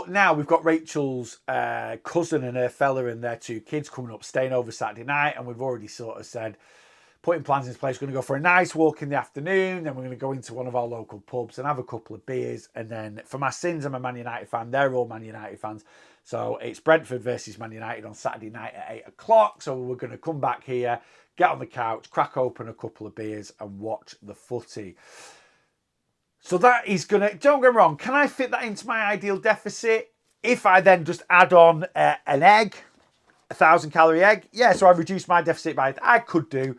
now we've got Rachel's cousin and her fella and their 2 kids coming up, staying over Saturday night. And we've already sort of said, putting plans in place. We're going to go for a nice walk in the afternoon. Then we're going to go into one of our local pubs and have a couple of beers. And then for my sins, I'm a Man United fan. They're all Man United fans. So it's Brentford versus Man United on Saturday night at 8 o'clock. So we're going to come back here, get on the couch, crack open a couple of beers and watch the footy. So that is going to, don't get me wrong, can I fit that into my ideal deficit? If I then just add on an egg, 1,000-calorie egg, yeah, so I reduce my deficit by it. I could do,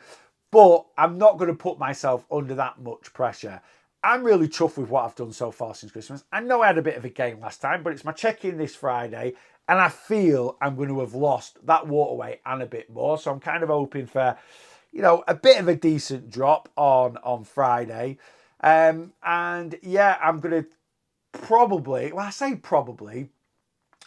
but I'm not going to put myself under that much pressure. I'm really chuffed with what I've done so far since Christmas. I know I had a bit of a gain last time, but it's my check-in this Friday, and I feel I'm going to have lost that water weight and a bit more. So I'm kind of hoping for, a bit of a decent drop on Friday. And yeah, I'm going to probably, well, I say probably,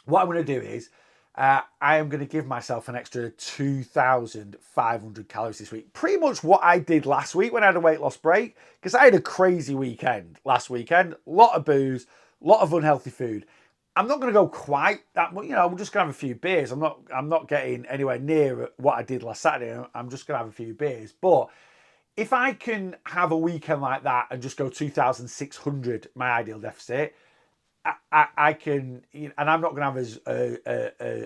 what I'm going to do is I am going to give myself an extra 2,500 calories this week. Pretty much what I did last week when I had a weight loss break, because I had a crazy weekend last weekend. A lot of booze, a lot of unhealthy food. I'm not going to go quite that much. I'm just going to have a few beers. I'm not getting anywhere near what I did last Saturday. I'm just going to have a few beers. But if I can have a weekend like that and just go 2,600, my ideal deficit, I can, and I'm not going to have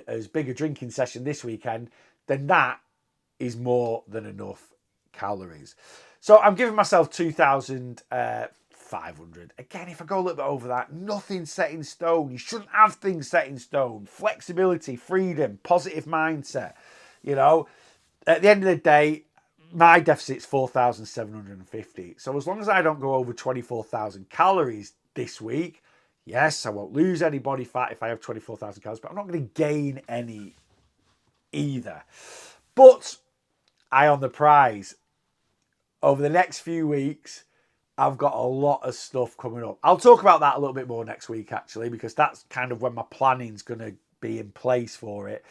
as big a drinking session this weekend, then that is more than enough calories. So I'm giving myself 2,500. Again, if I go a little bit over that, nothing set in stone. You shouldn't have things set in stone. Flexibility, freedom, positive mindset. At the end of the day, my deficit's 4,750. So as long as I don't go over 24,000 calories this week, yes, I won't lose any body fat if I have 24,000 calories, but I'm not going to gain any either. But eye on the prize. Over the next few weeks, I've got a lot of stuff coming up. I'll talk about that a little bit more next week, actually, because that's kind of when my planning's going to be in place for it.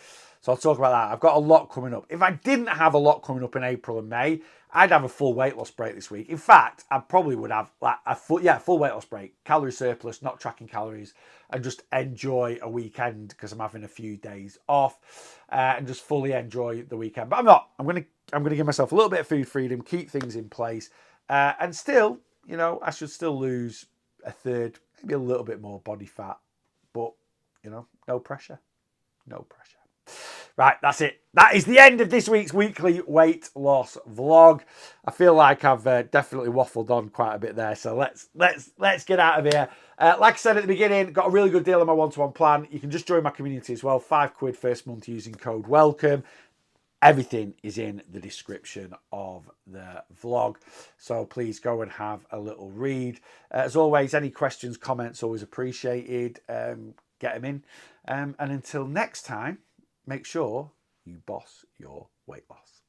So I'll talk about that. I've got a lot coming up. If I didn't have a lot coming up in April and May, I'd have a full weight loss break this week. In fact, I probably would have like a full weight loss break, calorie surplus, not tracking calories, and just enjoy a weekend because I'm having a few days off and just fully enjoy the weekend. But I'm not. I'm gonna give myself a little bit of food freedom, keep things in place, and still, I should still lose a third, maybe a little bit more body fat, but no pressure. No pressure. Right, that's it. That is the end of this week's weekly weight loss vlog. I feel like I've definitely waffled on quite a bit there, so let's get out of here. Like I said at the beginning, got a really good deal on my one-to-one plan. You can just join my community as well. £5 first month using code WELCOME. Everything is in the description of the vlog, so please go and have a little read. As always, any questions, comments, always appreciated. Get them in. And until next time, make sure you boss your weight loss.